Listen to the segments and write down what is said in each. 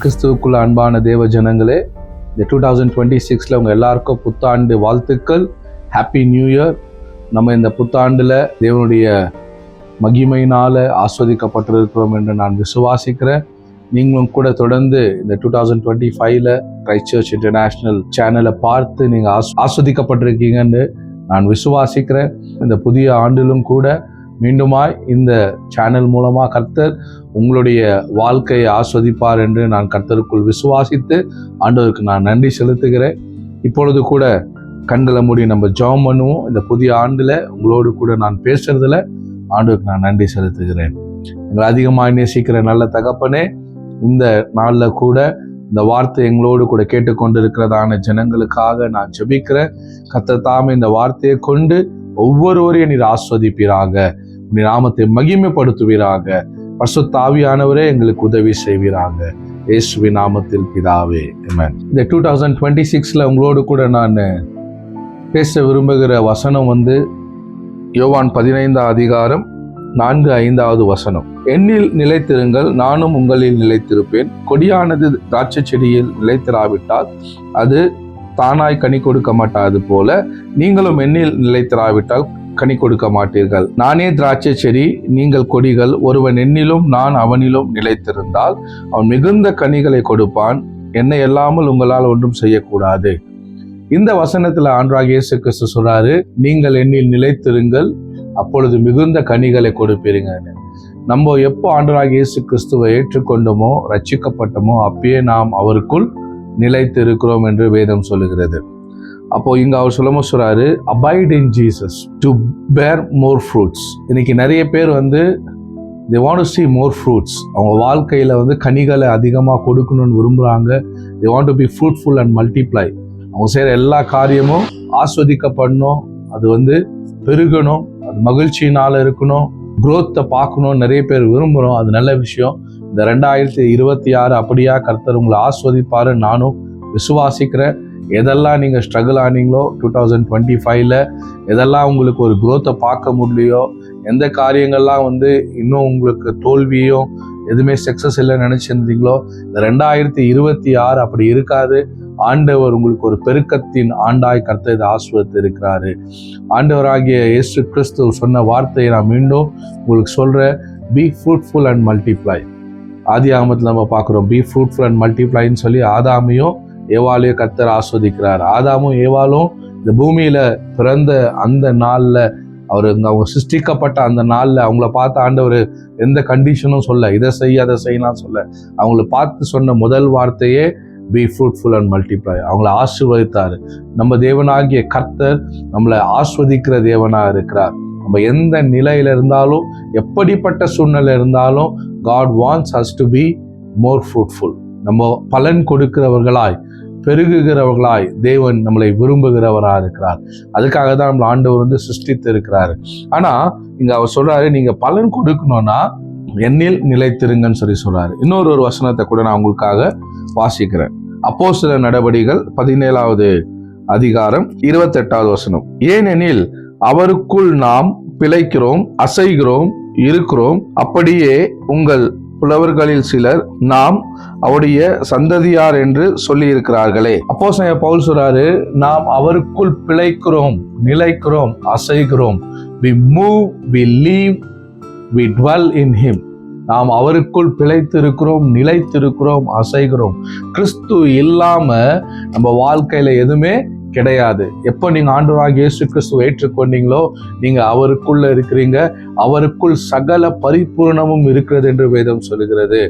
கிறிஸ்துவுக்குள்ள அன்பான தேவ ஜனங்களே, இந்த 2026 உங்கள் எல்லாருக்கும் புத்தாண்டு வாழ்த்துக்கள். Happy new year. நம்ம இந்த புத்தாண்டில் தேவனுடைய மகிமையினால் ஆஸ்வதிக்கப்பட்டிருக்கிறோம் என்று நான் விசுவாசிக்கிறேன். நீங்களும் கூட தொடர்ந்து இந்த 2025 கிரைஸ்ட் சர்ச் இன்டர்நேஷ்னல் சேனலை பார்த்து நீங்கள் ஆஸ்வதிக்கப்பட்டிருக்கீங்கன்னு நான் விசுவாசிக்கிறேன். இந்த புதிய ஆண்டிலும் கூட மீண்டுமாய் இந்த சேனல் மூலமாக கர்த்தர் உங்களுடைய வாழ்க்கையை ஆஸ்வதிப்பார் என்று நான் கர்த்தருக்குள் விசுவாசித்து ஆண்டவருக்கு நான் நன்றி செலுத்துகிறேன். இப்பொழுது கூட கண்களை மூடி நம்ம ஜெபம் பண்ணுவோம். இந்த புதிய ஆண்டில் உங்களோடு கூட நான் பேசுறதுல ஆண்டவருக்கு நான் நன்றி செலுத்துகிறேன். எங்களை அதிகமாக நேசிக்கிற நல்ல தகப்பனே, இந்த நாளில் கூட இந்த வார்த்தை எங்களோடு கூட கேட்டுக்கொண்டிருக்கிறதான ஜனங்களுக்காக நான் ஜெபிக்கிறேன். கர்த்தர் தாமே இந்த வார்த்தையை கொண்டு ஒவ்வொருவரையும் நீர் ஆஸ்வதிப்பீராக, உன்னுடைய நாமத்தை மகிமைப்படுத்துவீராக. பரிசுத்த ஆவியானவரே எங்களுக்கு உதவி செய்வீராக. இயேசுவின் நாமத்தில் பிதாவே, ஆமென். இந்த 2026 உங்களோடு கூட நான் பேச விரும்புகிற வசனம் யோவான் 15 அதிகாரம் 4-5 வசனம். என்னில் நிலைத்திருங்கள், நானும் உங்களில் நிலைத்திருப்பேன். கொடியானது திராட்சை செடியில் நிலைத்திராவிட்டால் அது தானாய் கனி கொடுக்க மாட்டாது போல, நீங்களும் என்னில் நிலைத்திராவிட்டால் கனி கொடுக்க மாட்டீர்கள். நானே திராட்சை செடி, நீங்கள் கொடிகள். ஒருவன் என்னிலும் நான் அவனிலும் நிலைத்திருந்தால் அவன் மிகுந்த கனிகளை கொடுப்பான். என்னை இல்லாமல் உங்களால் ஒன்றும் செய்யக்கூடாது. இந்த வசனத்துல ஆண்டவராகிய இயேசு கிறிஸ்து சொல்றாரு, நீங்கள் என்னில் நிலைத்திருங்கள், அப்பொழுது மிகுந்த கனிகளை கொடுப்பீங்க. நம்ம எப்போ ஆண்டவராகிய இயேசு கிறிஸ்துவை ஏற்றுக்கொண்டோமோ, ரட்சிக்கப்பட்டோமோ, அப்பயே நாம் அவருக்குள் நிலைத்து இருக்கிறோம் என்று வேதம் சொல்லுகிறது. அப்போ இங்க அவர் சொல்றாரு, abide in Jesus to bear more fruits. இன்னைக்கு நிறைய பேர் they want to see more fruits. அவங்க வாழ்க்கையில கனிகளை அதிகமாக கொடுக்கணும்னு விரும்புறாங்க. they want to be fruitful and multiply. அவங்க செய்யற எல்லா காரியமும் ஆஸ்வதிக்கப்படணும், அது பெருகணும், அது மகிழ்ச்சியினால இருக்கணும், குரோத்தை பார்க்கணும் நிறைய பேர் விரும்புகிறோம். அது நல்ல விஷயம். இந்த 2026 அப்படியா கர்த்தர் உங்களை ஆஸ்வதிப்பாரு நானும் விசுவாசிக்கிறேன். எதெல்லாம் நீங்கள் ஸ்ட்ரகிள் ஆனீங்களோ 2025 எதெல்லாம் உங்களுக்கு ஒரு குரோத்தை பார்க்க முடியலையோ, எந்த காரியங்கள்லாம் இன்னும் உங்களுக்கு தோல்வியும் எதுவுமே சக்ஸஸ் இல்லைன்னு நினச்சிருந்தீங்களோ, இந்த 2026 அப்படி இருக்காது. ஆண்டவர் உங்களுக்கு ஒரு பெருக்கத்தின் ஆண்டாய் கர்த்தர் இதை ஆஸ்வதித்து இருக்கிறாரு. ஆண்டவராகிய இயேசு கிறிஸ்து சொன்ன வார்த்தையை நான் மீண்டும் உங்களுக்கு சொல்கிறேன், பி ஃப்ரூட்ஃபுல் அண்ட் மல்டிப்ளை. ஆதியாகமத்தில் நம்ம பார்க்குறோம், பி ஃப்ரூட்ஃபுல் அண்ட் மல்டிப்ளைன்னு சொல்லி ஆதாமையும் ஏவாளையும் கர்த்தர் ஆஸ்வதிக்கிறார். ஆதாமும் ஏவாளும் இந்த பூமியில பிறந்த அந்த நாளில் அவங்க சிருஷ்டிக்கப்பட்ட அந்த நாளில் அவங்கள பார்த்து ஆண்டவர் எந்த கண்டிஷனும் சொல்ல, இதை செய்ய அதை செய்யலாம் சொல்ல, அவங்கள பார்த்து சொன்ன முதல் வார்த்தையே பி ஃப்ரூட்ஃபுல் அண்ட் மல்டிப்ளை. அவங்கள ஆசீர்வதித்தாரு. நம்ம தேவனாகிய கர்த்தர் நம்மளை ஆஸ்வதிக்கிற தேவனாக இருக்கிறார். நம்ம எந்த நிலையில இருந்தாலும், எப்படிப்பட்ட சூழ்நிலை இருந்தாலும், God wants us to be more fruitful. நம்ம பலன் கொடுக்கிறவர்களாய், பெருகுகிறவர்களாய் தேவன் நம்மளை விரும்புகிறவராக இருக்கிறார். அதுக்காக தான் நம்மளை ஆண்டவர் சிருஷ்டித்து இருக்கிறாரு. ஆனா இங்க அவர் சொல்றாரு, நீங்க பலன் கொடுக்கணும்னா என்னில் நிலைத்திருங்கன்னு சொல்றாரு. இன்னொரு வசனத்தை கூட நான் உங்களுக்காக வாசிக்கிறேன். அப்போஸ்தலர் நடபடிகள் 17 அதிகாரம் 28 வசனம். ஏனெனில் அவருக்குள் நாம் பிழைக்கிறோம், அசைகிறோம், இருக்கிறோம். அப்படியே உங்கள் புலவர்களில் சிலர் நாம் அவருடைய சந்ததியார் என்று சொல்லி இருக்கிறார்களே. அப்போஸ்தலர் பவுல் சொல்றாரு, நாம் அவருக்குள் பிழைக்கிறோம், நிலைக்கிறோம், அசைகிறோம். we move, we live, we dwell in him. நாம் அவருக்குள் பிழைத்திருக்கிறோம், நிலைத்திருக்கிறோம், அசைகிறோம். கிறிஸ்து இல்லாம நம்ம வாழ்க்கையில எதுவுமே கிடையாது. எப்போ நீங்க ஆண்டவராகிய இயேசு கிறிஸ்துவை ஏற்றுக்கொண்டீங்களோ, நீங்க அவருக்குள்ள இருக்கிறீங்க. அவருக்குள் சகல பரிபூர்ணமும் இருக்கிறது என்று வேதம் சொல்லுகிறது.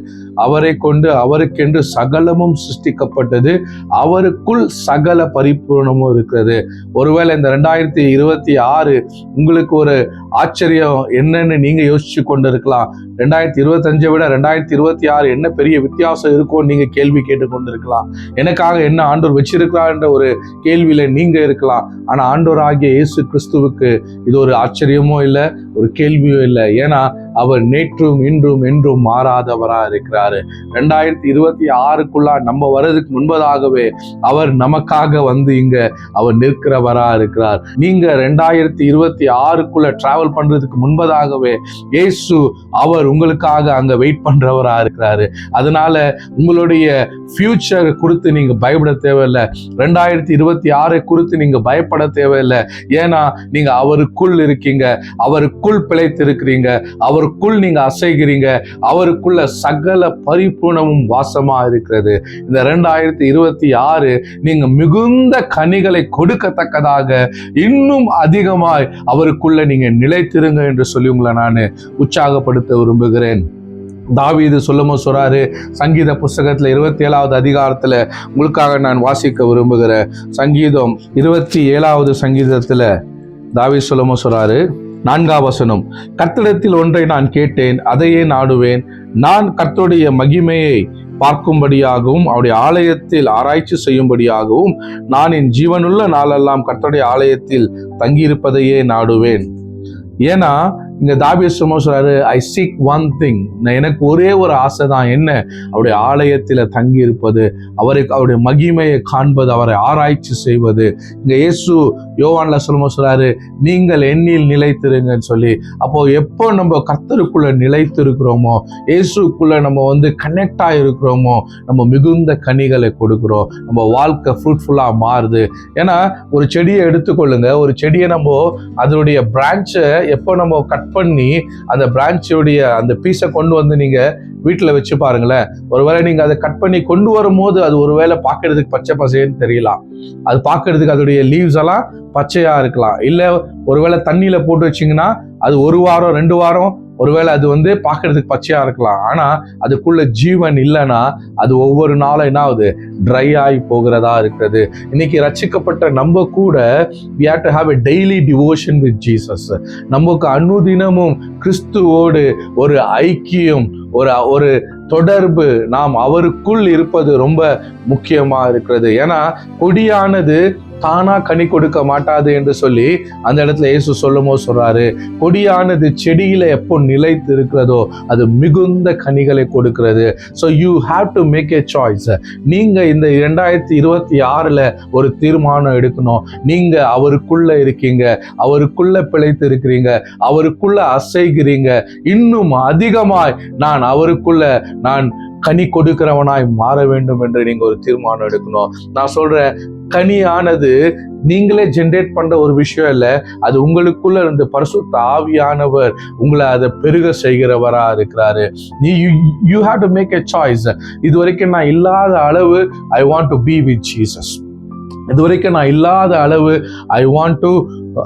அவரை கொண்டு அவருக்கென்று சகலமும் சிருஷ்டிக்கப்பட்டது, அவருக்குள் சகல பரிபூர்ணமும் இருக்கிறது. ஒருவேளை இந்த 2026 உங்களுக்கு ஒரு ஆச்சரியம் என்னன்னு நீங்க யோசிச்சு கொண்டு இருக்கலாம். 2025 விட 2026 என்ன பெரிய வித்தியாசம் இருக்கும் நீங்க கேள்வி கேட்டு கொண்டிருக்கலாம். எனக்காக என்ன ஆண்டவர் வச்சிருக்கிறார் என்ற ஒரு கேள்வியில நீங்க இருக்கலாம். ஆனா ஆண்டவர் ஆகிய இயேசு கிறிஸ்துவுக்கு இது ஒரு ஆச்சரியமோ இல்லை, ஒரு கேள்வியோ இல்லை. ஏன்னா அவர் நேற்றும் இன்றும் என்றும் மாறாதவரா இருக்கிறாரு. 2026க்குள்ள நம்ம வர்றதுக்கு முன்பதாகவே அவர் நமக்காக வந்து இங்க அவர் நிற்கிறவரா இருக்கிறார். நீங்க 2026க்குள்ள டிராவல் பண்றதுக்கு முன்பதாகவே இயேசு அவர் உங்களுக்காக அங்க வெயிட் பண்றவரா இருக்கிறாரு. அதனால உங்களுடைய ஃபியூச்சர் குறித்து நீங்க பயப்பட தேவையில்லை. 2026 குறித்து நீங்க பயப்பட தேவையில்லை. ஏன்னா நீங்க அவருக்குள் இருக்கீங்க, அவருக்குள் பிழைத்து இருக்கிறீங்க, அவருக்குள் நீங்க அசைகிறீங்க, அவருக்குள்ள சகல பரிபூர்ணமும் வாசமா இருக்கிறது. இந்த 2026 நீங்க மிகுந்த கனிகளை கொடுக்கத்தக்கதாக இன்னும் அதிகமாய் அவருக்குள்ள நீங்க நிலைத்திருங்க என்று சொல்லி உங்களை நான் உற்சாகப்படுத்த விரும்புகிறேன். தாவீது சொல்லும்போது சொல்றாரு, சங்கீத புஸ்தகத்துல 27வது அதிகாரத்துல உங்களுக்காக நான் வாசிக்க விரும்புகிற சங்கீதம் 27வது சங்கீதத்துல தாவீது சொல்லும்போது சொல்றாரு, 4ஆம் வசனம், கர்த்தரிடத்தில் ஒன்றை நான் கேட்டேன், அதையே நாடுவேன். நான் கர்த்தருடைய மகிமையை பார்க்கும்படியாகவும் அவருடைய ஆலயத்தில் ஆராய்ச்சி செய்யும்படியாகவும் நான் என் ஜீவனுள்ள நாளெல்லாம் கர்த்தருடைய ஆலயத்தில் தங்கியிருப்பதையே நாடுவேன். ஏன்னா இங்க தாவீது சொல்றாரு, ஐ சீக் ஒன் திங், எனக்கு ஒரே ஒரு ஆசை தான், என்ன? அவருடைய ஆலயத்துல தங்கி இருப்பது, அவருடைய மகிமையை காண்பது, அவரை ஆராய்ச்சி செய்வது. இங்க இயேசு யோவான்ல சொல்றாரு, நீங்கள் என்னில் நிலைத்திருங்கன்னு சொல்லி. அப்போ எப்போ நம்ம கர்த்தருக்குள்ள நிலைத்திருக்கிறோமோ, இயேசுக்குள்ள நம்ம வந்து கனெக்ட் ஆகிருக்கிறோமோ, நம்ம மிகுந்த கனிகளை கொடுக்கிறோம், நம்ம வாழ்க்கை ஃப்ரூட்ஃபுல்லா மாறுது. ஏன்னா ஒரு செடியை எடுத்துக்கொள்ளுங்க, ஒரு செடியை நம்ம அதனுடைய பிரான்ச்சை எப்போ நம்ம கட் பண்ணி அந்த பிரான்ச்சோடைய அந்த பீஸை கொண்டு வந்து நீங்க வீட்டுல வச்சு பாருங்களேன். ஒருவேளை நீங்க அதை கட் பண்ணி கொண்டு வரும்போது அது ஒருவேளை பார்க்கறதுக்கு பச்சை பசேன்னு தெரியலாம், அது பார்க்கறதுக்கு அதோடைய லீவ்ஸ் எல்லாம் பச்சையா இருக்கலாம். இல்ல ஒருவேளை தண்ணியில போட்டு வச்சிங்கன்னா அது 1 வாரம் 2 வாரம் ஒருவேளை அது வந்து பார்க்கறதுக்கு பச்சையா இருக்கலாம். ஆனா அதுக்குள்ள ஜீவன் இல்லைன்னா அது ஒவ்வொரு நாளும் என்ன ஆகுது? ட்ரை ஆகி போகிறதா இருக்கிறது. இன்னைக்கு ரட்சிக்கப்பட்ட நம்ம கூட we have to have a daily devotion with Jesus. நமக்கு அனுதினமும் கிறிஸ்துவோடு ஒரு ஐக்கியம், ஒரு தொடர்பு, நாம் அவருக்குள் இருப்பது ரொம்ப முக்கியமா இருக்கிறது. ஏன்னா கொடியானது தானா கனி கொடுக்க மாட்டாது என்று சொல்லி அந்த இடத்துல இயேசு சொல்லும்போது சொல்றாரு, கொடியானது செடியில எப்போ நிலைத்து இருக்கிறதோ அது மிகுந்த கனிகளை கொடுக்கிறது. So you have to make a choice. நீங்க இந்த 2026ல ஒரு தீர்மானம் எடுக்கணும். நீங்க அவருக்குள்ள இருக்கீங்க, அவருக்குள்ள பிழைத்து இருக்கிறீங்க, அவருக்குள்ள அசைகிறீங்க. இன்னும் அதிகமாய் நான் அவருக்குள்ள நான் கனி கொடுக்கிறவனாய் மாற வேண்டும் என்று நீங்க ஒரு தீர்மானம் எடுக்கணும். நான் சொல்றேன், கனியானது நீங்களே ஜென்ரேட் பண்ற ஒரு விஷயம் இல்லை, அது உங்களுக்குள்ள இருந்து பரிசுத்த ஆவியானவர் உங்களை அதை பெருக செய்கிறவரா இருக்கிறாரு. you have to make a choice. இதுவரைக்கும் நான் இல்லாத அளவு I want to be with Jesus. இதுவரைக்கும் நான் இல்லாத அளவு I want to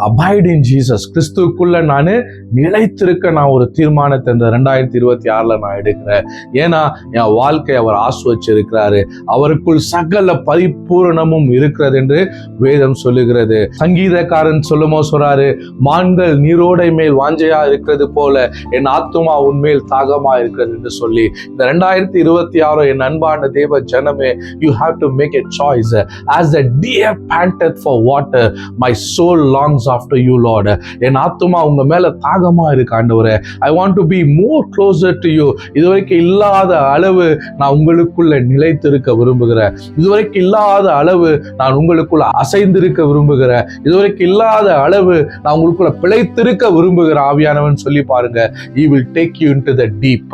abide in Jesus. கிறிஸ்துக்குள்ள நான் நிலைத்திருக்க நான் ஒரு தீர்மானத்தை இந்த 2026ல நான் எடுக்கிறேன். ஏன்னா என் வாழ்க்கை அவர் ஆஸ்வதிச்சிருக்கிறாரு, அவருக்குள் சகல பரிபூரணமும் இருக்கிறது என்று வேதம் சொல்லுகிறது. சங்கீதக்காரன் சொல்லுமோ சொல்றாரு, மான்கள் நீரோடை மேல் வாஞ்சையா இருக்கிறது போல என் ஆத்துமா உன்மேல் தாகமா இருக்கிறது என்று சொல்லி. இந்த 2026 என் அன்பான தேவ ஜனமே, you have to make a choice. As the deer panted for water, my soul longs after you, Lord. என் ஆத்துமா உங்க மேல தாகமா இருக்கு ஆண்டவரே. I want to be more closer to you. இதுவரைக்கும் இல்லாத அளவு நான் உங்களுக்குள்ள நிலைத்திருக்க விரும்புகிறேன். இதுவரைக்கும் இல்லாத அளவு நான் உங்களுக்குள்ள அசைந்திருக்க விரும்புகிறேன். இதுவரைக்கும் இல்லாத அளவு நான் உங்களுக்குள்ள பிழைத்திருக்க விரும்புகிறேன் ஆவியானவன் சொல்லி பாருங்க. He will take you into the deep.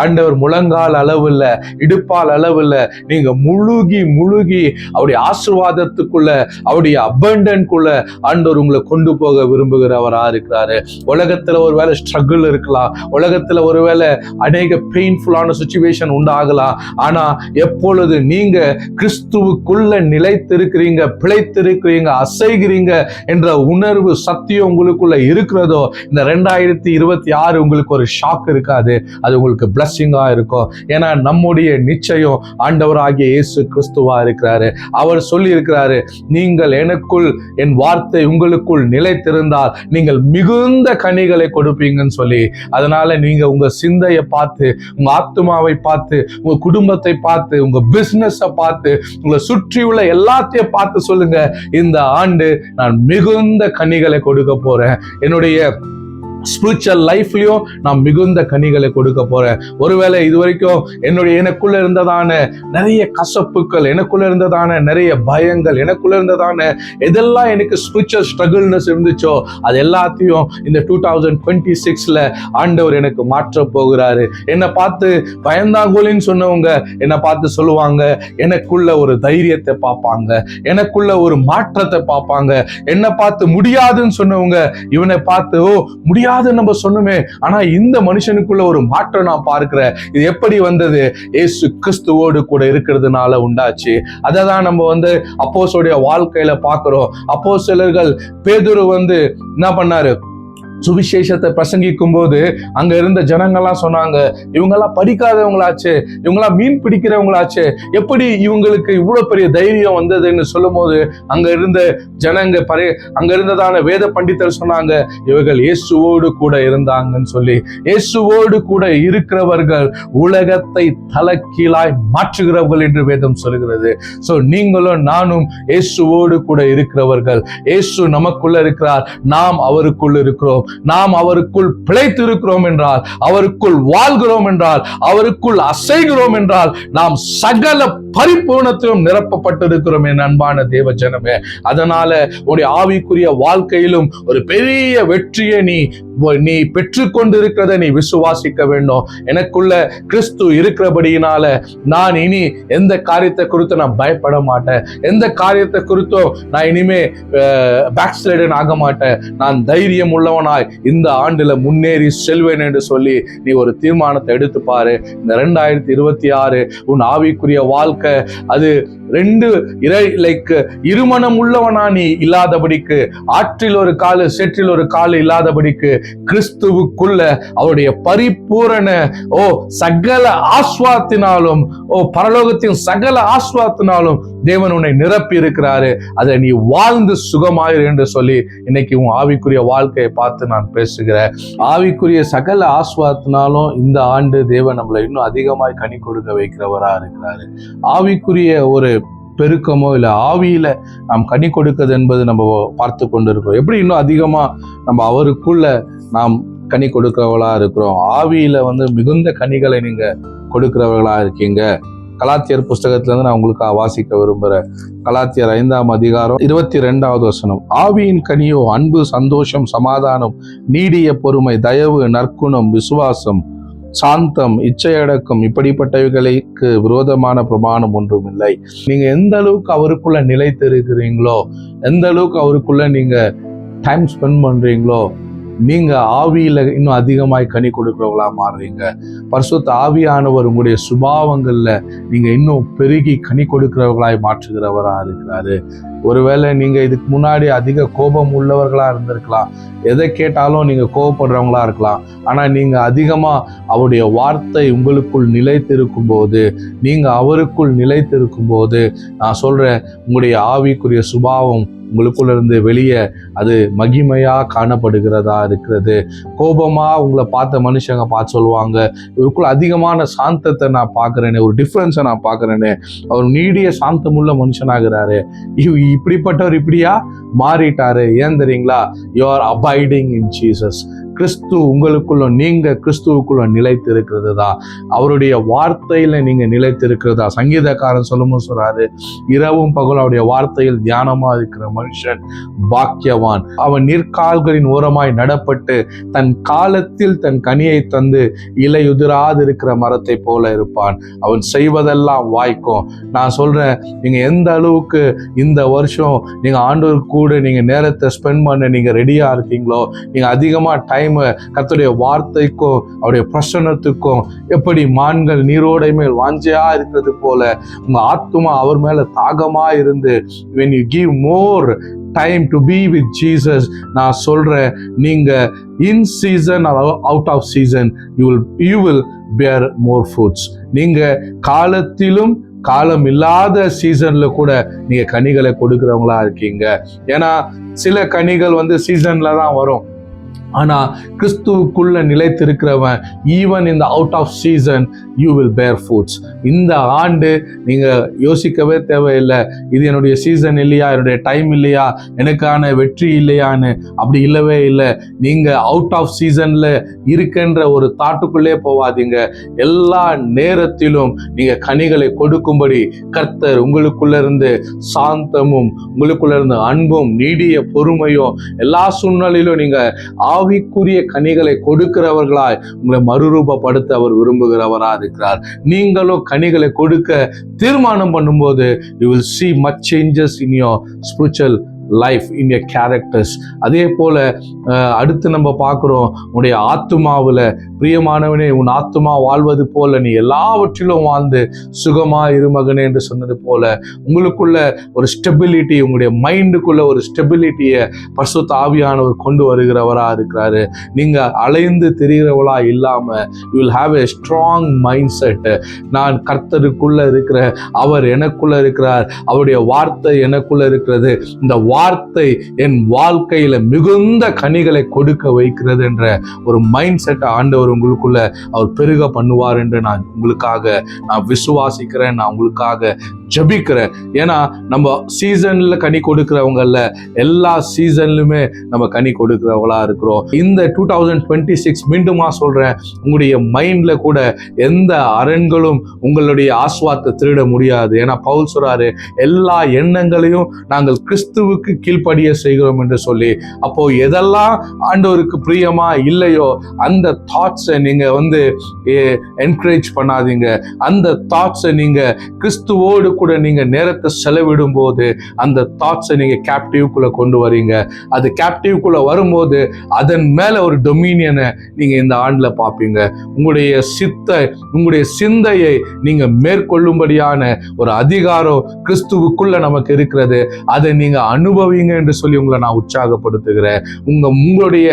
ஆண்டவர் முழங்கால் அளவு இல்ல, இடுப்பால் அளவு இல்ல, நீங்க முழுகி அவருடைய ஆசீர்வாதத்துக்குள்ள, அவருடைய அபண்டன்ட்குள்ள ஆண்டவர் உங்களை கொண்டு போக விரும்புகிறவரா இருக்கிறாரு. உலகத்துல ஒருவேளை ஸ்ட்ரகிள் இருக்கலாம், உலகத்துல ஒருவேளை அநேக பெயின்ஃபுல்லான சிச்சுவேஷன் உண்டாகலாம். ஆனா எப்பொழுது நீங்க கிறிஸ்துவுக்குள்ள நிலைத்திருக்கிறீங்க, பிழைத்திருக்கிறீங்க, அசைகிறீங்க என்ற உணர்வு சத்தியம் உங்களுக்குள்ள இருக்கிறதோ, இந்த 2026 உங்களுக்கு ஒரு ஷாக் இருக்காது, அது உங்களுக்கு பிளஸ்ஸிங்கா இருக்கும். ஏன்னா நம்முடைய நிச்சயம் ஆண்டவராகிய இயேசு கிறிஸ்துவா இருக்கிறாரு. அவர் சொல்லி இருக்கிறாரு, நீங்கள் எனக்குள், என் வார்த்தை உங்களுக்குள் நிலைத்திருந்தால் நீங்கள் மிகுந்த கனிகளை கொடுப்பீங்கன்னு சொல்லி. அதனால நீங்க உங்க சிந்தையை பார்த்து, உங்க ஆத்துமாவை பார்த்து, உங்க குடும்பத்தை பார்த்து, உங்க பிசினஸை பார்த்து, உங்களை சுற்றி உள்ள எல்லாத்தையும் பார்த்து சொல்லுங்க, இந்த ஆண்டு நான் மிகுந்த கனிகளை கொடுக்க போறேன். என்னுடைய ஸ்பிரிச்சுவல் லைஃப்லயும் நான் மிகுந்த கனிகளை கொடுக்க போறேன். ஒருவேளை இது வரைக்கும் எனக்குள்ள இருந்ததான நிறைய கசப்புக்கள், எனக்குள்ள இருந்ததான நிறைய பயங்கள், எனக்குள்ள இருந்ததான எதெல்லாம் எனக்கு ஸ்பிரிச்சுவல் ஸ்ட்ரகிள்னஸ் இருந்துச்சோ அது எல்லாத்தையும் இந்த 2026ல ஆண்டவர் எனக்கு மாற்ற போகிறாரு. என்னை பார்த்து பயந்தாங்கோலின்னு சொன்னவங்க என்னை பார்த்து சொல்லுவாங்க, எனக்குள்ள ஒரு தைரியத்தை பார்ப்பாங்க, எனக்குள்ள ஒரு மாற்றத்தை பார்ப்பாங்க. என்னை பார்த்து முடியாதுன்னு சொன்னவங்க இவனை பார்த்து முடியாது நம்ம சொன்னோமே, ஆனா இந்த மனுஷனுக்குள்ள ஒரு மாற்றம் நான் பார்க்கிறேன். இது எப்படி வந்தது? இயேசு கிறிஸ்துவோடு கூட இருக்கிறதுனால உண்டாச்சு. அததான் நம்ம அப்போஸ்தலருடைய வாழ்க்கையில பார்க்கிறோம். அப்போஸ்தலர்கள் பேதுரு என்ன பண்ணாரு? சுவிசேஷத்தை பிரசங்கிக்கும் போது அங்க இருந்த ஜனங்கள்லாம் சொன்னாங்க, இவங்கெல்லாம் படிக்காதவங்களாச்சு, இவங்கெல்லாம் மீன் பிடிக்கிறவங்களாச்சு, எப்படி இவங்களுக்கு இவ்வளவு பெரிய தைரியம் வந்ததுன்னு சொல்லும் போது அங்க இருந்த ஜனங்க அங்க இருந்ததான வேத பண்டிதர் சொன்னாங்க, இவர்கள் இயேசுவோடு கூட இருந்தாங்கன்னு சொல்லி. இயேசுவோடு கூட இருக்கிறவர்கள் உலகத்தை தலைகீழாய் மாற்றுகிறவர்கள் என்று வேதம் சொல்கிறது. சோ நீங்களும் நானும் இயேசுவோடு கூட இருக்கிறவர்கள். இயேசு நமக்குள்ள இருக்கிறார், நாம் அவருக்குள்ள இருக்கிறோம். நாம் அவருக்குள் பிழைத்து இருக்கிறோம் என்றால், அவருக்குள் வாழ்கிறோம் என்றால், அவருக்குள் அசைகிறோம் என்றால், நாம் சகல பரிபூர்ணத்திலும் நிரப்பப்பட்டிருக்கிறோம் என் அன்பான தேவ ஜனமே. அதனால உன்னுடைய ஆவிக்குரிய வாழ்க்கையிலும் ஒரு பெரிய வெற்றியை நீ பெற்றுக்கொண்டு இருக்கிறத நீ விசுவாசிக்க வேண்டும். எனக்குள்ள கிறிஸ்து இருக்கிறபடியினால நான் இனி எந்த காரியத்தை குறித்து நான் பயப்பட மாட்டேன், எந்த காரியத்தை குறித்தோ நான் இனிமே பேக்ஸ்லைடன் ஆக மாட்டேன். நான் தைரியம் உள்ளவனாய் இந்த ஆண்டுல முன்னேறி செல்வேன் என்று சொல்லி நீ ஒரு தீர்மானத்தை எடுத்து பாரு. இந்த 2026 உன் ஆவிக்குரிய வாழ்க்கை அது இருமனம் உள்ளவனா நீ இல்லாதபடிக்கு, ஆற்றில் ஒரு காலு சேற்றில் ஒரு காலு இல்லாதபடிக்கு, கிறிஸ்துவுக்குள்ள அவருடைய பரிபூரண சகல ஆஸ்வாத்தினாலும் பரலோகத்தின் சகல ஆஸ்வாத்தினாலும் தேவன் உன்னை நிரப்பி இருக்கிறாரு. அதை நீ வாழ்ந்து சுகமாயிரு என்று சொல்லி இன்னைக்கு உன் ஆவிக்குரிய வாழ்க்கையை பார்த்து நான் பேசுகிறேன். ஆவிக்குரிய சகல ஆஸ்வாத்தினாலும் இந்த ஆண்டு தேவன் நம்மளை இன்னும் அதிகமாய் கனி கொடுக்க வைக்கிறவரா இருக்கிறாரு. ஆவிக்குரிய ஒரு பெருக்கமோ இல்லை ஆவியில நாம் கனி கொடுக்கிறது என்பது நம்ம பார்த்து கொண்டு இருக்கிறோம். எப்படி இன்னும் அதிகமா நம்ம அவருக்குள்ள நாம் கனி கொடுக்கிறவர்களா இருக்கிறோம். ஆவியில மிகுந்த கனிகளை நீங்க கொடுக்கிறவர்களா இருக்கீங்க. கலாத்தியர் புஸ்தகத்துல இருந்து நான் உங்களுக்கு வாசிக்க விரும்புறேன். கலாத்தியர் 5ஆம் அதிகாரம் 22வது வசனம். ஆவியின் கனியோ அன்பு, சந்தோஷம், சமாதானம், நீடிய பொறுமை, தயவு, நற்குணம், விசுவாசம், சாந்தம், இச்சையடக்கம், இப்படிப்பட்டவைகளுக்கு விரோதமான பிரமாணம் ஒன்றும் இல்லை. நீங்க எந்த அளவுக்கு அவருக்குள்ள நிலைத்து இருக்கிறீங்களோ, எந்த அளவுக்கு அவருக்குள்ள நீங்க டைம் ஸ்பெண்ட் பண்றீங்களோ, நீங்க ஆவியில இன்னும் அதிகமாய் கனி கொடுக்கிறவங்களா மாறுறீங்க. பரிசுத்த ஆவியானவர் உங்களுடைய சுபாவங்கள்ல நீங்க இன்னும் பெருகி கனி கொடுக்கிறவர்களாய் மாற்றுகிறவரா இருக்கிறாரு. ஒருவேளை நீங்க இதுக்கு முன்னாடி அதிக கோபம் உள்ளவர்களா இருந்திருக்கலாம், எதை கேட்டாலும் நீங்க கோபப்படுறவங்களா இருக்கலாம். ஆனா நீங்க அதிகமா அவருடைய வார்த்தை உங்களுக்குள் நிலைத்திருக்கும் போது, நீங்க அவருக்குள் நிலைத்திருக்கும் போது, நான் சொல்றேன், உங்களுடைய ஆவிக்குரிய சுபாவம் உங்களுக்குள்ள இருந்து வெளியே அது மகிமையா காணப்படுகிறதா இருக்கிறது. கோபமா உங்களை பார்த்த மனுஷங்க பார்த்து சொல்லுவாங்க, இவருக்குள்ள அதிகமான சாந்தத்தை நான் பார்க்கிறேனே, ஒரு டிஃபரன்ஸை நான் பார்க்கிறேனே, அவர் நீடிய சாந்தமுள்ள மனுஷனாகிறாரு. இப்படிப்பட்டவர் இப்படியா மாறிட்டாரு. ஏன் தெரியுங்களா? You are abiding in Jesus. கிறிஸ்து உங்களுக்குள்ள, நீங்க கிறிஸ்துவுக்குள்ள நிலைத்து இருக்கிறது தான். அவருடைய வார்த்தையில நீங்க நிலைத்து இருக்கிறதா. சங்கீதக்காரன் சொல்லும்போது சொல்றாரு, இரவும் பகலும் அவருடைய வார்த்தையில் தியானமா இருக்கிற மனுஷன் பாக்கியவான். அவன் நீர்க்கால்களின் ஓரமாய் நடப்பட்டு தன் காலத்தில் தன் கனியை தந்து இலையுதிராது இருக்கிற மரத்தை போல இருப்பான். அவன் செய்வதெல்லாம் வாய்க்கும். நான் சொல்றேன், நீங்க எந்த அளவுக்கு இந்த வருஷம் நீங்க ஆண்டவருக்கு கூட நீங்க நேரத்தை ஸ்பெண்ட் பண்ண நீங்க ரெடியா இருக்கீங்களோ, நீங்க அதிகமா டைம் கர்த்தருடைய வார்த்தைக்கும் அவருடைய பிரசன்னத்துக்கும், எப்படி மான்கள் நீரோடை மேல் வாஞ்சையா இருக்கிறது போல உங்க ஆத்துமா அவர் மேல தாகமா இருந்து, when you give more time to be with Jesus, நான் சொல்றேன், நீங்க in season or out of season you will bear more fruits. நீங்க காலத்திலும் காலம் இல்லாத சீசன்ல கூட நீங்க கனிகளை கொடுக்கிறவங்களா இருக்கீங்க. ஏன்னா சில கனிகள் சீசன்ல தான் வரும். ஆனா கிறிஸ்துவுக்குள்ள நிலைத்திருக்கிறவன் ஈவன் இந்த out of season you will bear fruits. இந்த ஆண்டு நீங்க யோசிக்கவே தேவையில்லை, இது என்னுடைய சீசன் இல்லையா, என்னுடைய டைம் இல்லையா, எனக்கான வெற்றி இல்லையான்னு. அப்படி இல்லவே இல்லை. நீங்க அவுட் ஆஃப் சீசன்ல இருக்கின்ற ஒரு தாட்டுக்குள்ளே போவாதீங்க. எல்லா நேரத்திலும் நீங்க கனிகளை கொடுக்கும்படி கர்த்தர் உங்களுக்குள்ள இருந்து சாந்தமும், உங்களுக்குள்ள இருந்து அன்பும், நீடிய பொறுமையும், எல்லா சூழ்நிலையிலும் நீங்க ஆவிக்குரிய கனிகளை கொடுக்கிறவர்களாய் உங்களை மறுரூபப்படுத்த அவர் விரும்புகிறவரா இருக்கிறார். நீங்களும் கனிகளை கொடுக்க தீர்மானம் பண்ணும்போது you will see much changes in your spiritual life, in your characters. அதே போல அடுத்து நம்ம பார்க்கிறோம், உன்னுடைய ஆத்துமாவில் பிரியமானவனே, உன் ஆத்துமா வாழ்வது போல நீ எல்லாவற்றிலும் வாழ்ந்து சுகமா இரு மகனே என்று சொன்னது போல உங்களுக்குள்ள ஒரு ஸ்டெபிலிட்டி, உங்களுடைய மைண்டுக்குள்ள ஒரு ஸ்டெபிலிட்டியை பரிசுத்த ஆவியானவர் கொண்டு வருகிறவரா இருக்கிறாரு. நீங்க அலைந்து திரிகிறவளா இல்லாம you will have a strong mindset. நான் கர்த்தருக்குள்ள இருக்கிற, அவர் எனக்குள்ள இருக்கிறார், அவருடைய வார்த்தை எனக்குள்ள இருக்கிறது, இந்த வார்த்தை என் வாழ்க்கையில மிகுந்த கனிகளை கொடுக்க வைக்கிறது என்ற ஒரு மைண்ட் செட் ஆண்டவர் உங்களுக்குள்ள அவர் பெருக பண்ணுவார் என்று நான் விசுவாசிக்கிறேன். நான் உங்களுக்காக ஜபிக்கிறேன். ஏன்னா நம்ம சீசன்ல கனி கொடுக்கிறவங்கல்ல, எல்லா சீசன்லுமே நம்ம கனி கொடுக்கிறவங்களா இருக்கிறோம். இந்த 2026 மீண்டுமா சொல்றேன், உங்களுடைய மைண்ட்ல கூட எந்த அரண்களும் உங்களுடைய ஆஸ்வாத்தை திருட முடியாது. ஏன்னா பவுல் சொல்றாரு, எல்லா எண்ணங்களையும் நாங்கள் கிறிஸ்துவுக்கு கீழ்ப்படிய செய்கிறோம் என்று சொல்லி. அப்போ எதெல்லாம் ஆண்டவருக்கு பிரியமா இல்லையோ அந்த தாட்ஸை நீங்க என்கரேஜ் பண்ணாதீங்க. அந்த தாட்ஸை நீங்க கிறிஸ்துவோடு கூட நீங்க நேரத்தை செலவிடும் போது அந்த தாட்ஸை நீங்க கேப்டிவ்குள்ள கொண்டு வரீங்க. அது கேப்டிவ்குள்ள வரும்போது அதன் மேல ஒரு டொமினியனை நீங்க இந்த ஆண்டுல பார்ப்பீங்க. உங்களுடைய சிந்தையை நீங்க மேற்கொள்ளும்படியான ஒரு அதிகாரம் கிறிஸ்துவுக்குள்ள நமக்கு இருக்கிறது. அதை நீங்க அனுபவிங்க என்று சொல்லி உங்களை நான் உற்சாகப்படுத்துகிறேன். உங்களுடைய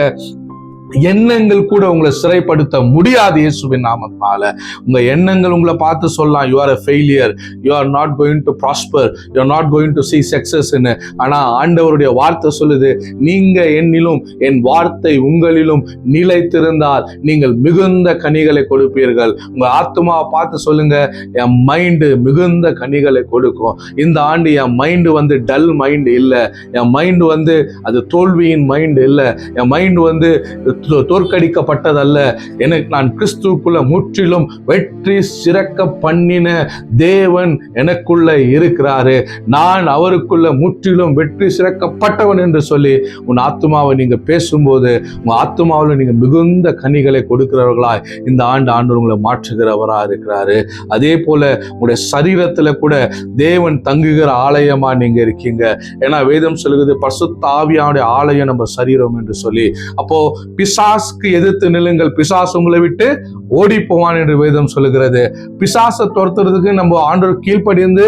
எண்ணங்கள் கூட உங்களை சிறைப்படுத்த முடியாது இயேசுவின் நாமத்தால. உங்க எண்ணங்கள் உங்களை பார்த்து சொல்லலாம், you are a failure, you are not going to prosper, you are not going to see success ன்னு. ஆனா ஆண்டவருடைய வார்த்தை சொல்லுது, நீங்க என்னிலும் என் வார்த்தை உங்களிலும் நிலைத்திருந்தால் நீங்கள் மிகுந்த கனிகளை கொடுப்பீர்கள். உங்க ஆத்துமாவை பார்த்து சொல்லுங்க, என் மைண்டு மிகுந்த கனிகளை கொடுக்கும். இந்த ஆண்டு என் மைண்டு டல் மைண்டு இல்லை, என் மைண்டு அது தோல்வியின் மைண்டு இல்லை, என் மைண்டு தோற்கடிக்கப்பட்டதல்ல. எனக்கு நான் கிறிஸ்துவுக்குள்ள முற்றிலும் வெற்றி சிறக்க பண்ணின தேவன் எனக்குள்ள இருக்கிறாரு. நான் அவருக்குள்ள முற்றிலும் வெற்றி சிறக்கப்பட்டவன் என்று சொல்லி உன் ஆத்துமாவை நீங்க பேசும்போது உங்க ஆத்துமாவில் நீங்க மிகுந்த கனிகளை கொடுக்கிறவர்களாய் இந்த ஆண்டு உங்களை மாற்றுகிறவரா இருக்கிறாரு. அதே போல உங்களுடைய சரீரத்துல கூட தேவன் தங்குகிற ஆலயமா நீங்க இருக்கீங்க. ஏன்னா வேதம் சொல்லுகிறது, பரிசுத்த ஆவியானுடைய ஆலயம் நம்ம சரீரம் என்று சொல்லி. அப்போ பிசாசுக்கு எதிர்த்து நில்லுங்கள், பிசாசு உங்களை விட்டு ஓடி போவான் என்று வேதம் சொல்லுகிறது. பிசாசை துரத்துறதுக்கு நம்ம ஆண்டவர் கீழ்ப்படிந்து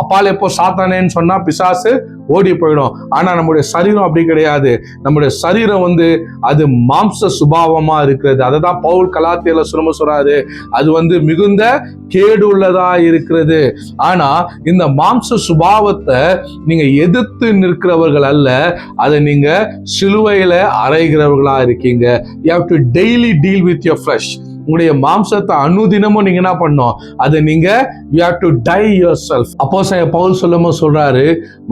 அப்பால் எப்போ சாத்தானேன்னு சொன்னா பிசாசு ஓடி போயிடும். ஆனா நம்முடைய சரீரம் அப்படி கிடையாது. நம்முடைய சரீரம் அது மாம்ச சுபாவமா இருக்கிறது. அதை தான் பவுல் கலாத்தியல சொல்றாரு, அது மிகுந்த கேடு உள்ளதா இருக்கிறது. ஆனா இந்த மாம்ச சுபாவத்தை நீங்க எதிர்த்து நிற்கிறவர்கள் அல்ல, அதை நீங்க சிலுவையில அறைகிறவர்களா இருக்கீங்க. You have to daily deal with your flesh. உங்களுடைய மாம்சத்தை அனுதினமும் நீங்க என்ன பண்ணணும், அதை நீங்க you have to die yourself. அப்போஸ்தலன் பவுல் சொல்றாரு,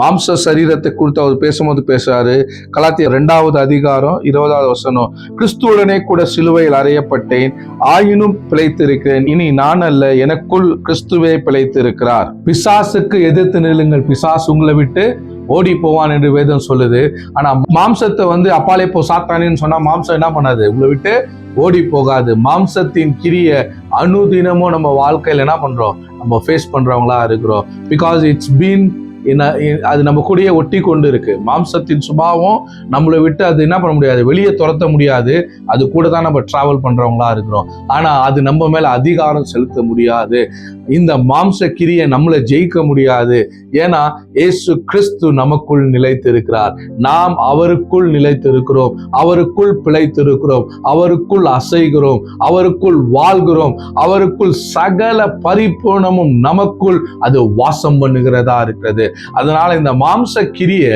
மாம்ச சரீரத்தை குறித்து அவர் பேசும்போது பேசுறாரு, கலாத்தியர் 2வது அதிகாரம் 20வது வசனம், கிறிஸ்துவுடனே கூட சிலுவையில் அறையப்பட்டேன், ஆயினும் பிழைத்திருக்கிறேன், இனி நான் அல்ல எனக்குள் கிறிஸ்துவே பிழைத்திருக்கிறார். பிசாசுக்கு எதிர்த்து நில்லுங்கள், பிசாசு உங்களை விட்டு ஓடி போவான் என்று வேதம் சொல்லுது. ஆனா மாம்சத்தை அப்பாலே போ சாத்தானேன்னு சொன்னா மாம்சம் என்ன பண்ணாது, உங்களை விட்டு ஓடி போகாது. மாம்சத்தின் கிரிய அனுதினமும் நம்ம வாழ்க்கையில என்ன பண்றோம், நம்ம ஃபேஸ் பண்றவங்களா இருக்கிறோம். பிகாஸ் இட்ஸ் பீன் அது நம்ம கூடயே ஒட்டி கொண்டு இருக்கு. மாம்சத்தின் சுபாவம் நம்மளை விட்டு அது என்ன பண்ண முடியாது, வெளியே துரத்த முடியாது. அது கூட தான் நம்ம டிராவல் பண்றவங்களா இருக்கிறோம். ஆனா அது நம்ம மேல அதிகாரம் செலுத்த முடியாது. இந்த மாம்ச கிரியை நம்மளை ஜெயிக்க முடியாது. ஏன்னா இயேசு கிறிஸ்து நமக்குள் நிலைத்திருக்கிறார். நாம் அவருக்குள் நிலைத்திருக்கிறோம், அவருக்குள் பிழைத்திருக்கிறோம், அவருக்குள் அசைகிறோம், அவருக்குள் வாழ்கிறோம், அவருக்குள் சகல பரிபூர்ணமும் நமக்குள் அது வாசம் பண்ணுகிறதா இருக்கிறது. அதனால இந்த மாம்ச கிரிய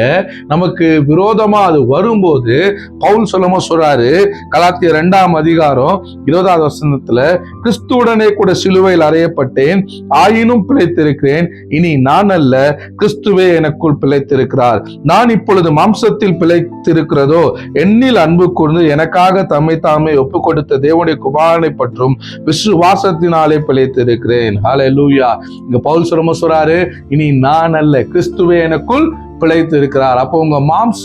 நமக்கு விரோதமா அது வரும்போது பவுல் சொல்றாரு, கலாத்தியர் 2ஆம் அதிகாரம் 20வது வசனத்துல, கிறிஸ்துவுடனே கூட சிலுவையில் அறையப்பட்டேன், ஆயினும் பிழைத்திருக்கிறேன், இனி நான் அல்ல, கிறிஸ்துவே எனக்குள் பிழைத்திருக்கிறார். நான் இப்பொழுது மாம்சத்தில் பிழைத்திருக்கிறதோ என்னில் அன்பு கூர்ந்து எனக்காக தம்மை தாமே ஒப்பு கொடுத்த தேவனுடைய குமாரனை பற்றும் விசுவாசத்தினாலே பிழைத்திருக்கிறேன். ஹல்லேலூயா. இங்க பவுல் சொல்றாரு, இனி நான் அல்ல, கிறிஸ்துவே எனக்குள் பிழைத்து இருக்கிறார். அப்போ உங்க மாம்ச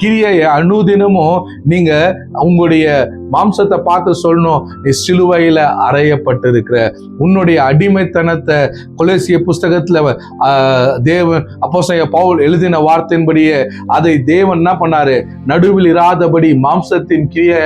கிரியை அனுதினமும் நீங்க உங்களுடைய மாம்சத்தை பார்த்து சொல்லணும், நீ சிலுவையில அறையப்பட்டிருக்கிற. உன்னுடைய அடிமைத்தனத்தை கொலோசிய புஸ்தகத்துல தேவன் அப்போஸ்தலன் பவுல் எழுதின வார்த்தையின்படியே அதை தேவன் என்ன பண்ணாரு, நடுவில் இராதபடி மாம்சத்தின் கிரியை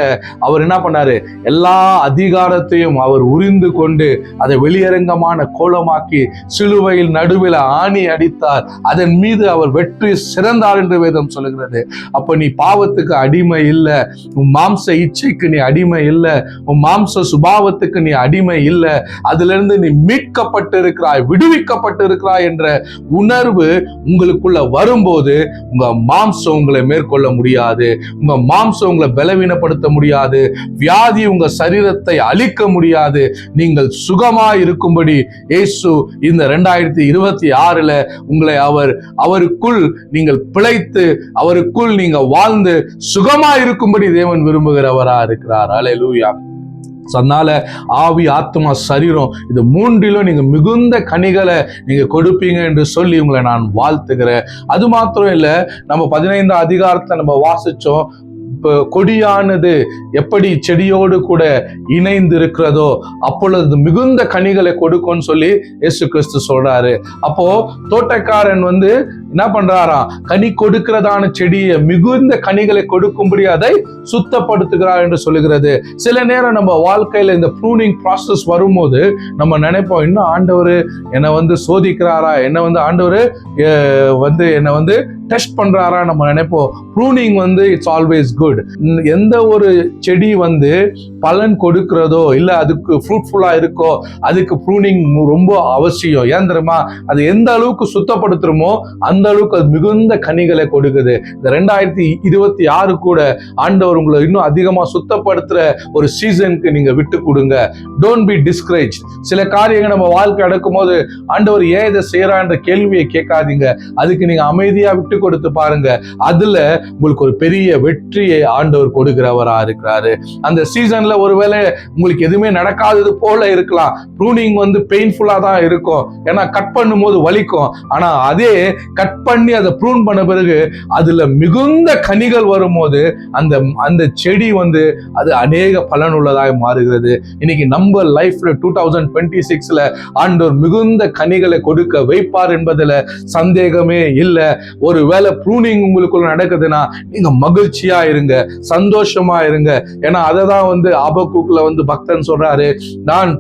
அவர் என்ன பண்ணாரு, எல்லா அதிகாரத்தையும் அவர் உரிந்து கொண்டு அதை வெளியரங்கமான கோலமாக்கி சிலுவையில் நடுவில் ஆணி அடித்தார். அதன் மீது அவர் வெற்றி சிறந்தார் என்று வேதம் சொல்லுகிறது. அப்ப நீ பாவத்துக்கு அடிமை இல்லை, உன் மாம்ச இச்சைக்கு நீ அடிமை இல்லை, உன் மாம்ச சுபாவத்துக்கு நீ அடிமை இல்லை. அதுல இருந்து நீ மீட்கப்பட்டு இருக்கிறாய், விடுவிக்கப்பட்டு இருக்கிறாய் என்ற உணர்வு உங்களுக்குள்ள வரும்போது உங்க மாம்சம் உங்களை மேற்கொள்ள முடியாது, உங்க மாம்சம் உங்களை பலவீனப்படுத்த முடியாது, வியாதி உங்க சரீரத்தை அழிக்க முடியாது. நீங்கள் சுகமாய் இருக்கும்படி இயேசு இந்த 2026 உங்களை அவருக்குள் நீங்கள் பிழைத்து அவருக்குள் நீங்க வாழ்ந்து சுகமா இருக்கும்படி தேவன் விரும்புகிறவரா இருக்கிறார். அல்லேலூயா. அதனால ஆவி, ஆத்மா, சரீரம் இது மூன்றிலும் நீங்க மிகுந்த கனிகளை நீங்க கொடுப்பீங்க என்று சொல்லி உங்களை நான் வாழ்த்துகிறேன். அது மாத்திரம் இல்ல, நம்ம 15ஆம் அதிகாரத்தை நம்ம வாசிச்சோம், கொடியானது எப்படி செடியோடு கூட இணைந்து இருக்கிறதோ அப்பொழுது மிகுந்த கனிகளை கொடுக்கும்னு சொல்லி இயேசு கிறிஸ்து சொல்றாரு. அப்போ தோட்டக்காரன் என்ன பண்றாராம், கனி கொடுக்கிறதான செடியை மிகுந்த கனிகளை கொடுக்கும்படி அதை சுத்தப்படுத்துகிறார் என்று சொல்லுகிறது. சில நேரம் நம்ம வாழ்க்கையில இந்த ப்ரூனிங் ப்ராசஸ் வரும்போது நம்ம நினைப்போம், இன்னும் ஆண்டவர் என்னை சோதிக்கிறாரா, என்ன ஆண்டவர் என்னை டெஸ்ட் பண்றாரா நம்ம நினைப்போம். Pruning it's always good. எந்த ஒரு செடி பலன் கொடுக்கிறதோ இல்ல அதுக்கு ஃப்ரூட்ஃபுல்லா இருக்கோ அதுக்கு ப்ரூனிங் ரொம்ப அவசியம். ஏன் தெரியுமா, அது எந்த அளவுக்கு சுத்தப்படுத்துறோமோ அந்த அளவுக்கு அது மிகுந்த கனிகளை கொடுக்குது. இந்த 2026 கூட ஆண்டவர் உங்களை இன்னும் அதிகமா சுத்தப்படுத்துற ஒரு சீசனுக்கு நீங்க விட்டு கொடுங்க. Don't be discourage. சில காரியங்கள் நம்ம வாழ்க்கை நடக்கும் போது ஆண்டவர் ஏன் இதை செய்யறான்ற கேள்வியை கேட்காதீங்க. அதுக்கு நீங்க அமைதியா விட்டு கொடுத்து பாருங்க. அதுல உங்களுக்கு ஒரு பெரிய வெற்றியை ஆண்டவர் கொடுக்கிறவரா இருக்கிறாரு. அந்த சீசன்ல ஒருவேளை உங்களுக்கு எதுவுமே நடக்காதது போல இருக்கலாம். ப்ரூனிங் பெயின்ஃபுல்லா தான் இருக்கும், ஏன்னா கட் பண்ணும் போது வலிக்கும். ஆனா அதே கட் பண்ணி அதை ப்ரூன் பண்ண பிறகு அதுல மிகுந்த கனிகள் வரும்போது அந்த செடி அது அநேக பலனுள்ளதாக மாறுகிறது. இன்னைக்கு நம்ம லைஃப்ல 2026 ஆண்டவர் மிகுந்த கனிகளை கொடுக்க வைப்பார் என்பதுல சந்தேகமே இல்லை. ஒருவேளை ப்ரூனிங் உங்களுக்குள்ள நடக்குதுன்னா நீங்க மகிழ்ச்சியா இருங்க, சந்தோஷமா இருங்க. ஏன்னா அதை தான் ஆபக்கூக்குல பக்தன் சொல்றாரு, நான்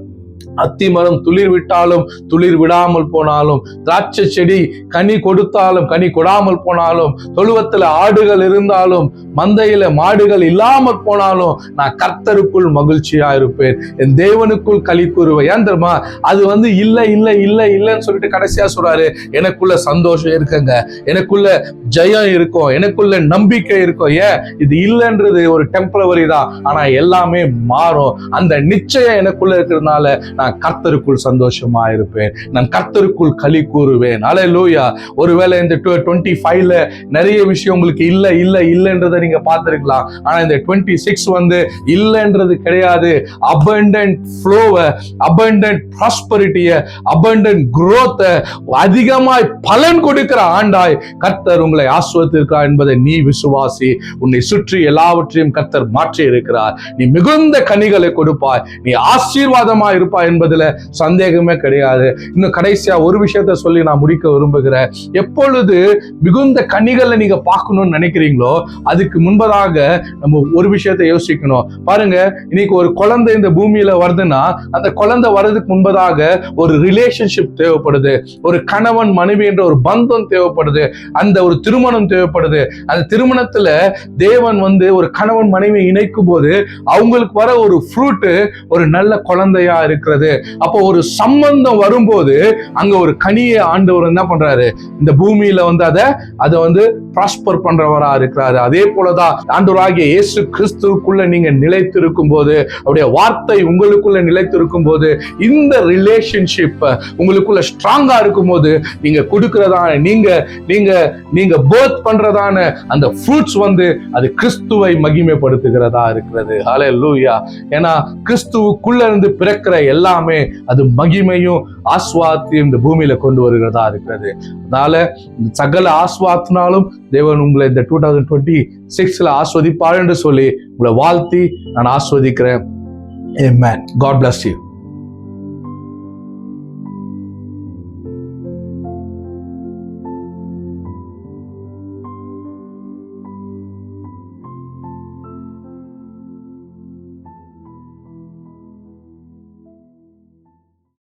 அத்திமரம் துளிர் விட்டாலும் துளிர் விடாமல் போனாலும், திராட்சை செடி கனி கொடுத்தாலும் கனி கொடாமல் போனாலும், தொழுவத்துல ஆடுகள் இருந்தாலும் மந்தையில மாடுகள் இல்லாமல் போனாலும் நான் கர்த்தருக்குள் மகிழ்ச்சியா இருப்பேன், என் தேவனுக்குள் களி கூறுவேன். ஏன் தெரியுமா, அது இல்லை இல்லை இல்லை இல்லைன்னு சொல்லிட்டு கடைசியா சொல்றாரு, எனக்குள்ள சந்தோஷம் இருக்குங்க, எனக்குள்ள ஜெயம் இருக்கும், எனக்குள்ள நம்பிக்கை இருக்கும். ஏன், இது இல்லைன்றது ஒரு டெம்பரவரி தான், ஆனா எல்லாமே மாறும். அந்த நிச்சயம் எனக்குள்ள இருக்கிறதுனால நான் கர்த்தருக்குள் சந்தோஷமா இருப்பேன், நான் கர்த்தருக்குள் களி கூறுவேன். அல்லேலூயா. ஒருவேளை இந்த 25ல நிறைய விஷயம் உங்களுக்கு இல்ல இல்ல இல்லன்றதை நீங்க பார்த்திருக்கலாம். ஆனா இந்த 26 இல்லன்றது கிடையாது. abundant flow, abundant prosperity, abundant growth, அதிகமாய் பலன் கொடுக்கிற ஆண்டாய் கர்த்தர் உங்களை ஆசீர்வதிக்கிறார் என்பதை நீ விசுவாசி. உன்னை சுற்றி எல்லாவற்றையும் கர்த்தர் மாற்றி இருக்கிறார். நீ மிகுந்த கனிகளை கொடுப்பாய், நீ ஆசீர்வாதமாய் இருப்பாய் என்பதுல சந்தேகமே கிடையாது. இன்னும் கடைசியா ஒரு விஷயத்தை சொல்லி நான் முடிக்க விரும்புகிறேன். எப்பொழுது மிகுந்த கனிகளை நீங்க பார்க்கணும்னு நினைக்கிறீங்களோ அதுக்கு முன்பதாக நம்ம ஒரு விஷயத்தை யோசிக்கணும். பாருங்க, இன்னைக்கு ஒரு குழந்தை இந்த பூமியில வருதுன்னா அந்த குழந்தை வர்றதுக்கு முன்பதாக ஒரு ரிலேஷன்ஷிப் தேவைப்படுது, ஒரு கணவன் மனைவி என்ற ஒரு பந்தம் தேவைப்படுது, அந்த ஒரு திருமணம் தேவைப்படுது. அந்த திருமணத்துல தேவன் ஒரு கணவன் மனைவி இணைக்கும் போது அவங்களுக்கு வர ஒரு ஃப்ரூட் ஒரு நல்ல குழந்தையா இருக்கிற இருக்கிறது. அப்போ ஒரு சம்பந்தம் வரும்போது அங்க ஒரு கனியை ஆண்டவர் என்ன பண்றாரு, இந்த பூமியில வந்து அதை வந்து ப்ராஸ்பர் பண்றவரா இருக்கிறாரு. அதே போலதான் ஆண்டவராகிய இயேசு கிறிஸ்துவுக்குள்ள நீங்க நிலைத்திருக்கும் போது, அவருடைய வார்த்தை உங்களுக்குள்ள நிலைத்திருக்கும் போது, இந்த ரிலேஷன்ஷிப் உங்களுக்குள்ள ஸ்ட்ராங்கா இருக்கும் போது, நீங்க கொடுக்கிறதான நீங்க பர்த் பண்றதான அந்த ஃப்ரூட்ஸ் வந்து அது கிறிஸ்துவை மகிமைப்படுத்துகிறதா இருக்கிறது. ஹல்லேலூயா. ஏன்னா கிறிஸ்துவுக்குள்ள இருந்து பிறக்கிற எல்லாமே அது மகிமையும் ஆஸ்வாத்தையும் இந்த பூமியில கொண்டு வருகிறதா இருக்கிறது. அதனால சகல ஆஸ்வாத்தினாலும் தேவன் உங்களை இந்த 2026 ஆஸ்வதிப்பார் என்று சொல்லி உங்களை வாழ்த்தி நான் ஆஸ்வதிக்கிறேன். Amen. God bless you.